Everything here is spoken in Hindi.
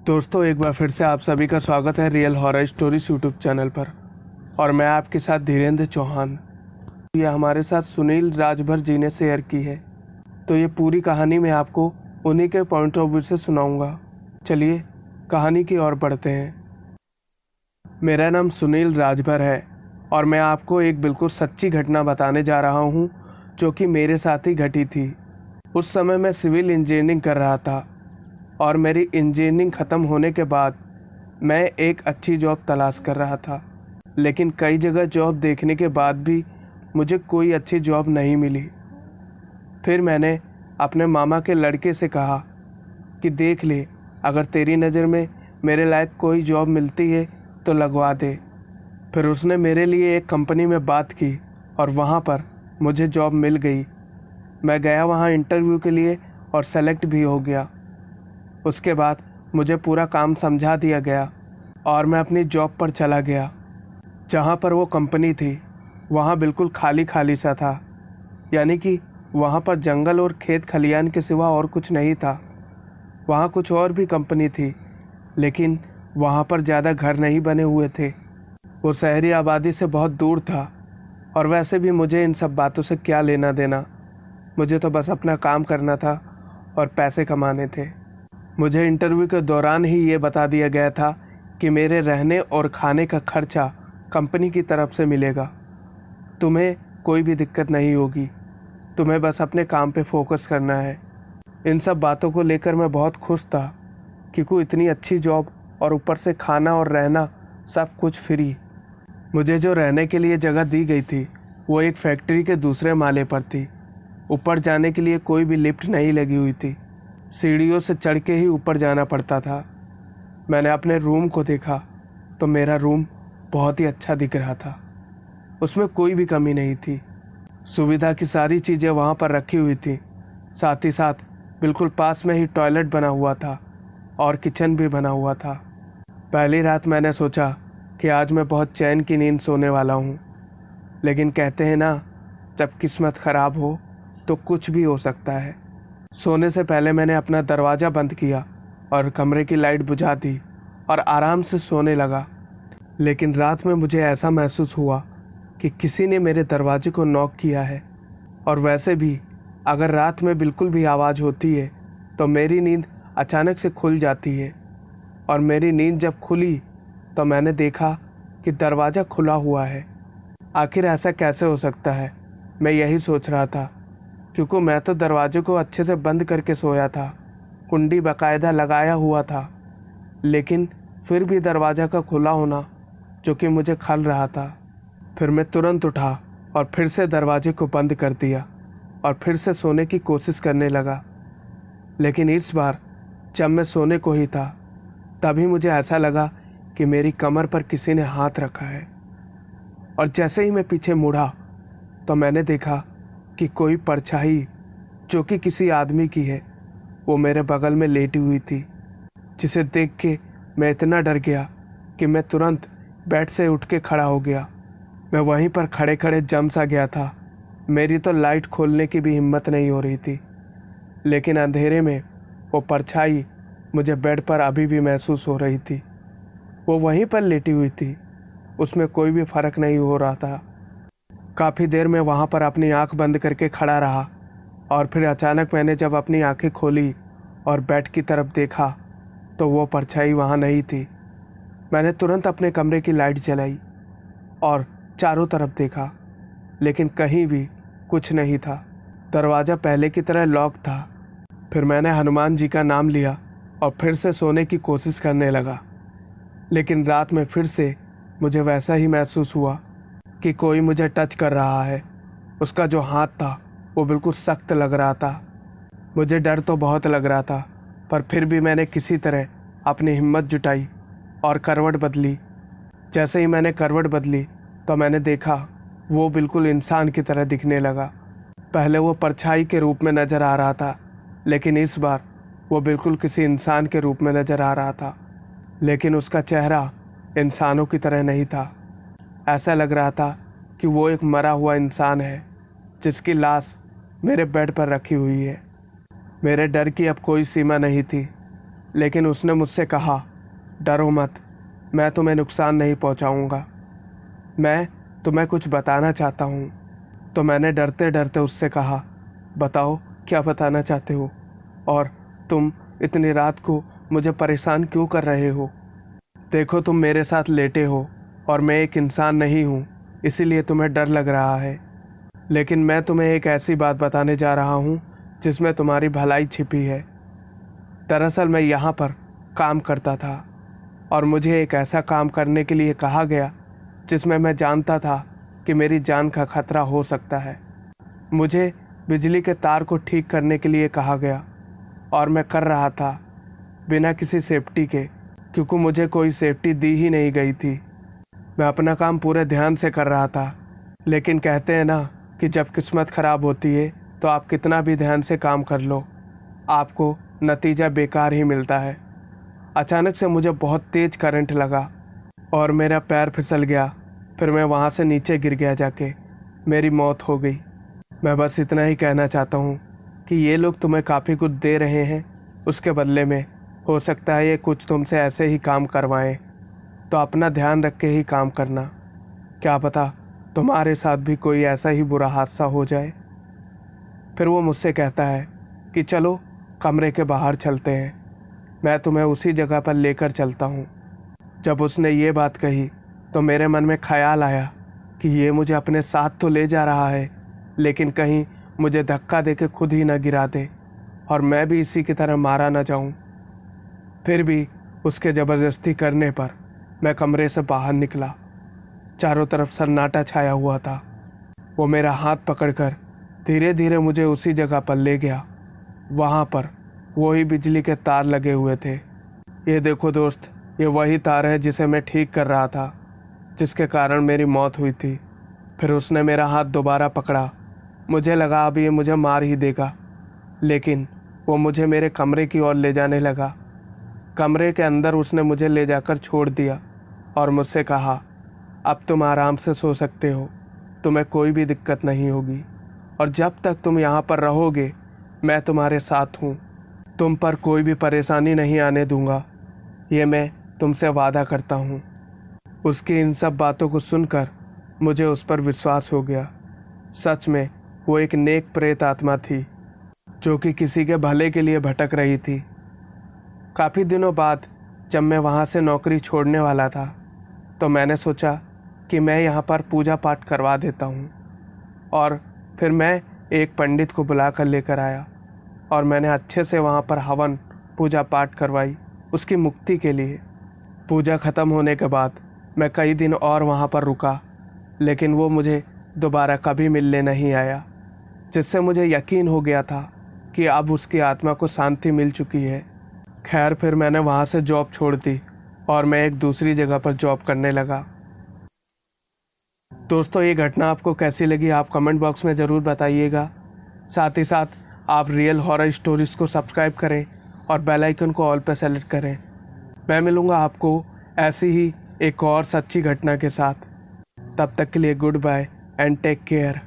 दोस्तों, एक बार फिर से आप सभी का स्वागत है real horror stories YouTube channel पर। और मैं आपके साथ धीरेन्द्र चौहान। ये हमारे साथ सुनील राजभर जी ने शेयर की है, तो ये पूरी कहानी मैं आपको उन्हीं के पॉइंट ऑफ व्यू से सुनाऊंगा। चलिए कहानी की ओर बढ़ते हैं। मेरा नाम सुनील राजभर है और मैं आपको एक बिल्कुल सच्ची घटना बताने जा रहा हूँ जो कि मेरे साथ ही घटी थी। उस समय मैं सिविल इंजीनियरिंग कर रहा था और मेरी इंजीनियरिंग ख़त्म होने के बाद मैं एक अच्छी जॉब तलाश कर रहा था, लेकिन कई जगह जॉब देखने के बाद भी मुझे कोई अच्छी जॉब नहीं मिली। फिर मैंने अपने मामा के लड़के से कहा कि देख ले, अगर तेरी नज़र में मेरे लायक कोई जॉब मिलती है तो लगवा दे। फिर उसने मेरे लिए एक कंपनी में बात की और वहाँ पर मुझे जॉब मिल गई। मैं गया वहाँ इंटरव्यू के लिए और सेलेक्ट भी हो गया। उसके बाद मुझे पूरा काम समझा दिया गया और मैं अपनी जॉब पर चला गया। जहाँ पर वो कंपनी थी वहाँ बिल्कुल खाली खाली सा था, यानी कि वहाँ पर जंगल और खेत खलियान के सिवा और कुछ नहीं था। वहाँ कुछ और भी कंपनी थी, लेकिन वहाँ पर ज़्यादा घर नहीं बने हुए थे। वो शहरी आबादी से बहुत दूर था और वैसे भी मुझे इन सब बातों से क्या लेना देना। मुझे तो बस अपना काम करना था और पैसे कमाने थे। मुझे इंटरव्यू के दौरान ही ये बता दिया गया था कि मेरे रहने और खाने का खर्चा कंपनी की तरफ से मिलेगा। तुम्हें कोई भी दिक्कत नहीं होगी, तुम्हें बस अपने काम पे फोकस करना है। इन सब बातों को लेकर मैं बहुत खुश था, क्योंकि इतनी अच्छी जॉब और ऊपर से खाना और रहना सब कुछ फ्री। मुझे जो रहने के लिए जगह दी गई थी वो एक फैक्ट्री के दूसरे माले पर थी। ऊपर जाने के लिए कोई भी लिफ्ट नहीं लगी हुई थी, सीढ़ियों से चढ़ के ही ऊपर जाना पड़ता था। मैंने अपने रूम को देखा तो मेरा रूम बहुत ही अच्छा दिख रहा था। उसमें कोई भी कमी नहीं थी। सुविधा की सारी चीज़ें वहाँ पर रखी हुई थी। साथ ही साथ बिल्कुल पास में ही टॉयलेट बना हुआ था और किचन भी बना हुआ था। पहली रात मैंने सोचा कि आज मैं बहुत चैन की नींद सोने वाला हूँ, लेकिन कहते हैं ना, जब किस्मत ख़राब हो तो कुछ भी हो सकता है। सोने से पहले मैंने अपना दरवाज़ा बंद किया और कमरे की लाइट बुझा दी और आराम से सोने लगा। लेकिन रात में मुझे ऐसा महसूस हुआ कि किसी ने मेरे दरवाजे को नॉक किया है। और वैसे भी अगर रात में बिल्कुल भी आवाज़ होती है तो मेरी नींद अचानक से खुल जाती है। और मेरी नींद जब खुली तो मैंने देखा कि दरवाज़ा खुला हुआ है। आखिर ऐसा कैसे हो सकता है, मैं यही सोच रहा था, क्योंकि मैं तो दरवाजे को अच्छे से बंद करके सोया था, कुंडी बाकायदा लगाया हुआ था। लेकिन फिर भी दरवाज़ा का खुला होना जो कि मुझे खल रहा था। फिर मैं तुरंत उठा और फिर से दरवाजे को बंद कर दिया और फिर से सोने की कोशिश करने लगा। लेकिन इस बार जब मैं सोने को ही था तभी मुझे ऐसा लगा कि मेरी कमर पर किसी ने हाथ रखा है। और जैसे ही मैं पीछे मुड़ा तो मैंने देखा कि कोई परछाई जो कि किसी आदमी की है वो मेरे बगल में लेटी हुई थी, जिसे देख के मैं इतना डर गया कि मैं तुरंत बेड से उठ के खड़ा हो गया। मैं वहीं पर खड़े खड़े जम सा गया था। मेरी तो लाइट खोलने की भी हिम्मत नहीं हो रही थी, लेकिन अंधेरे में वो परछाई मुझे बेड पर अभी भी महसूस हो रही थी। वो वहीं पर लेटी हुई थी, उसमें कोई भी फर्क नहीं हो रहा था। काफ़ी देर में वहाँ पर अपनी आंख बंद करके खड़ा रहा और फिर अचानक मैंने जब अपनी आंखें खोली और बेड की तरफ देखा तो वो परछाई वहाँ नहीं थी। मैंने तुरंत अपने कमरे की लाइट जलाई और चारों तरफ देखा, लेकिन कहीं भी कुछ नहीं था। दरवाज़ा पहले की तरह लॉक था। फिर मैंने हनुमान जी का नाम लिया और फिर से सोने की कोशिश करने लगा। लेकिन रात में फिर से मुझे वैसा ही महसूस हुआ कि कोई मुझे टच कर रहा है। उसका जो हाथ था वो बिल्कुल सख्त लग रहा था। मुझे डर तो बहुत लग रहा था, पर फिर भी मैंने किसी तरह अपनी हिम्मत जुटाई और करवट बदली। जैसे ही मैंने करवट बदली तो मैंने देखा वो बिल्कुल इंसान की तरह दिखने लगा। पहले वो परछाई के रूप में नज़र आ रहा था, लेकिन इस बार वो बिल्कुल किसी इंसान के रूप में नज़र आ रहा था। लेकिन उसका चेहरा इंसानों की तरह नहीं था। ऐसा लग रहा था कि वो एक मरा हुआ इंसान है जिसकी लाश मेरे बेड पर रखी हुई है। मेरे डर की अब कोई सीमा नहीं थी। लेकिन उसने मुझसे कहा, डरो मत, मैं तुम्हें नुकसान नहीं पहुंचाऊंगा। मैं तुम्हें कुछ बताना चाहता हूँ। तो मैंने डरते डरते उससे कहा, बताओ क्या बताना चाहते हो, और तुम इतनी रात को मुझे परेशान क्यों कर रहे हो? देखो, तुम मेरे साथ लेटे हो और मैं एक इंसान नहीं हूँ, इसीलिए तुम्हें डर लग रहा है। लेकिन मैं तुम्हें एक ऐसी बात बताने जा रहा हूँ जिसमें तुम्हारी भलाई छिपी है। दरअसल मैं यहाँ पर काम करता था और मुझे एक ऐसा काम करने के लिए कहा गया जिसमें मैं जानता था कि मेरी जान का खतरा हो सकता है। मुझे बिजली के तार को ठीक करने के लिए कहा गया और मैं कर रहा था बिना किसी सेफ्टी के, क्योंकि मुझे कोई सेफ्टी दी ही नहीं गई थी। मैं अपना काम पूरे ध्यान से कर रहा था, लेकिन कहते हैं ना कि जब किस्मत खराब होती है तो आप कितना भी ध्यान से काम कर लो, आपको नतीजा बेकार ही मिलता है। अचानक से मुझे बहुत तेज करंट लगा और मेरा पैर फिसल गया। फिर मैं वहाँ से नीचे गिर गया, जाके मेरी मौत हो गई। मैं बस इतना ही कहना चाहता हूँ कि ये लोग तुम्हें काफ़ी कुछ दे रहे हैं, उसके बदले में हो सकता है ये कुछ तुमसे ऐसे ही काम करवाएं। तो अपना ध्यान रख के ही काम करना, क्या पता तुम्हारे साथ भी कोई ऐसा ही बुरा हादसा हो जाए। फिर वो मुझसे कहता है कि चलो कमरे के बाहर चलते हैं, मैं तुम्हें उसी जगह पर लेकर चलता हूँ। जब उसने ये बात कही तो मेरे मन में ख्याल आया कि ये मुझे अपने साथ तो ले जा रहा है, लेकिन कहीं मुझे धक्का देके खुद ही न गिरा दे और मैं भी इसी की तरह मारा न जाऊं। फिर भी उसके ज़बरदस्ती करने पर मैं कमरे से बाहर निकला। चारों तरफ सन्नाटा छाया हुआ था। वो मेरा हाथ पकड़कर धीरे धीरे मुझे उसी जगह पर ले गया। वहाँ पर वही बिजली के तार लगे हुए थे। ये देखो दोस्त, ये वही तार है जिसे मैं ठीक कर रहा था, जिसके कारण मेरी मौत हुई थी। फिर उसने मेरा हाथ दोबारा पकड़ा। मुझे लगा अब ये मुझे मार ही देगा, लेकिन वो मुझे मेरे कमरे की ओर ले जाने लगा। कमरे के अंदर उसने मुझे ले जाकर छोड़ दिया और मुझसे कहा, अब तुम आराम से सो सकते हो, तुम्हें कोई भी दिक्कत नहीं होगी, और जब तक तुम यहाँ पर रहोगे मैं तुम्हारे साथ हूँ। तुम पर कोई भी परेशानी नहीं आने दूंगा, ये मैं तुमसे वादा करता हूँ। उसकी इन सब बातों को सुनकर मुझे उस पर विश्वास हो गया। सच में वो एक नेक प्रेत आत्मा थी जो कि किसी के भले के लिए भटक रही थी। काफ़ी दिनों बाद जब मैं वहाँ से नौकरी छोड़ने वाला था तो मैंने सोचा कि मैं यहाँ पर पूजा पाठ करवा देता हूँ, और फिर मैं एक पंडित को बुला कर लेकर आया और मैंने अच्छे से वहाँ पर हवन पूजा पाठ करवाई उसकी मुक्ति के लिए। पूजा ख़त्म होने के बाद मैं कई दिन और वहाँ पर रुका, लेकिन वो मुझे दोबारा कभी मिलने नहीं आया, जिससे मुझे यकीन हो गया था कि अब उसकी आत्मा को शांति मिल चुकी है। खैर, फिर मैंने वहाँ से जॉब छोड़ दी और मैं एक दूसरी जगह पर जॉब करने लगा। दोस्तों, ये घटना आपको कैसी लगी आप कमेंट बॉक्स में ज़रूर बताइएगा। साथ ही साथ आप रियल हॉरर स्टोरीज़ को सब्सक्राइब करें और बेल आइकन को ऑल पर सेलेक्ट करें। मैं मिलूँगा आपको ऐसी ही एक और सच्ची घटना के साथ। तब तक के लिए good bye and take care.